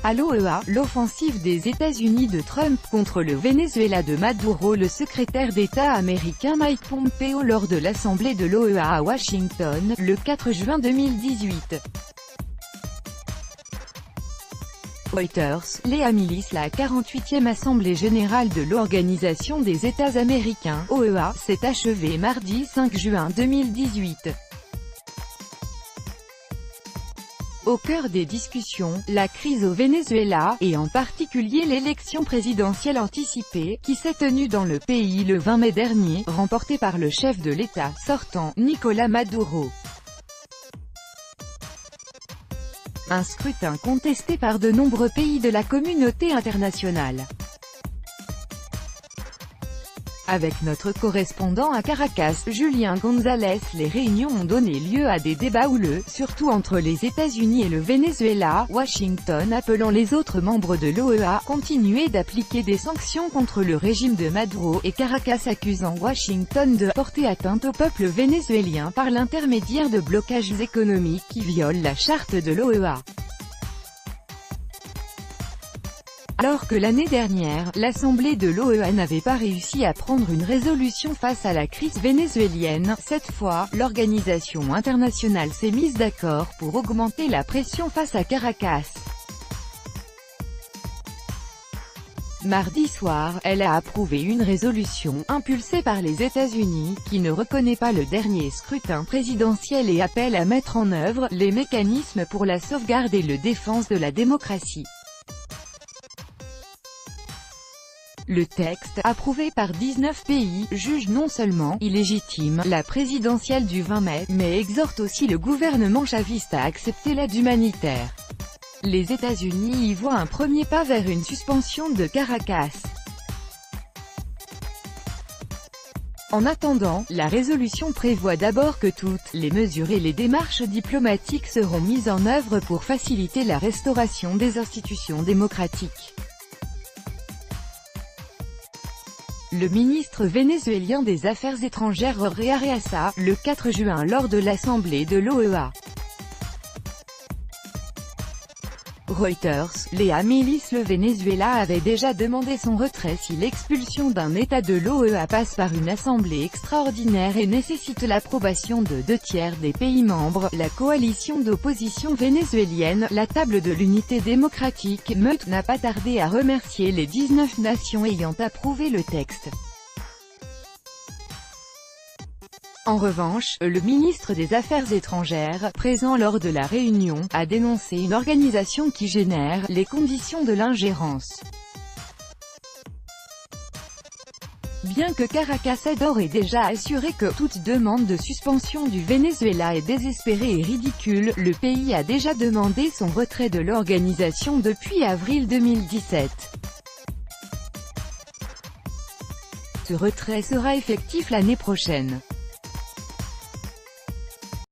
À l'OEA, l'offensive des États-Unis de Trump contre le Venezuela de Maduro. Le secrétaire d'État américain Mike Pompeo lors de l'Assemblée de l'OEA à Washington, le 4 juin 2018. Reuters, l'EA Milice. La 48e Assemblée générale de l'Organisation des États américains, OEA, s'est achevée mardi 5 juin 2018. Au cœur des discussions, la crise au Venezuela, et en particulier l'élection présidentielle anticipée, qui s'est tenue dans le pays le 20 mai dernier, remportée par le chef de l'État sortant, Nicolás Maduro. Un scrutin contesté par de nombreux pays de la communauté internationale. Avec notre correspondant à Caracas, Julien González, les réunions ont donné lieu à des débats houleux, surtout entre les États-Unis et le Venezuela, Washington appelant les autres membres de l'OEA à continuer d'appliquer des sanctions contre le régime de Maduro, et Caracas accusant Washington de porter atteinte au peuple vénézuélien par l'intermédiaire de blocages économiques qui violent la charte de l'OEA. Alors que l'année dernière, l'Assemblée de l'OEA n'avait pas réussi à prendre une résolution face à la crise vénézuélienne, cette fois, l'organisation internationale s'est mise d'accord pour augmenter la pression face à Caracas. Mardi soir, elle a approuvé une résolution, impulsée par les États-Unis, qui ne reconnaît pas le dernier scrutin présidentiel et appelle à mettre en œuvre les mécanismes pour la sauvegarde et la défense de la démocratie. Le texte, approuvé par 19 pays, juge non seulement illégitime la présidentielle du 20 mai, mais exhorte aussi le gouvernement chaviste à accepter l'aide humanitaire. Les États-Unis y voient un premier pas vers une suspension de Caracas. En attendant, la résolution prévoit d'abord que toutes les mesures et les démarches diplomatiques seront mises en œuvre pour faciliter la restauration des institutions démocratiques. Le ministre vénézuélien des Affaires étrangères Jorge Arreaza, le 4 juin lors de l'Assemblée de l'OEA. Reuters, l'EA Milice. Le Venezuela avait déjà demandé son retrait si l'expulsion d'un État de l'OEA passe par une assemblée extraordinaire et nécessite l'approbation de 2/3 des pays membres. La coalition d'opposition vénézuélienne, la Table de l'Unité démocratique, MEUT, n'a pas tardé à remercier les 19 nations ayant approuvé le texte. En revanche, le ministre des Affaires étrangères, présent lors de la réunion, a dénoncé une organisation qui génère les conditions de l'ingérence. Bien que Caracas ait d'ores et déjà assuré que toute demande de suspension du Venezuela est désespérée et ridicule, le pays a déjà demandé son retrait de l'organisation depuis avril 2017. Ce retrait sera effectif l'année prochaine.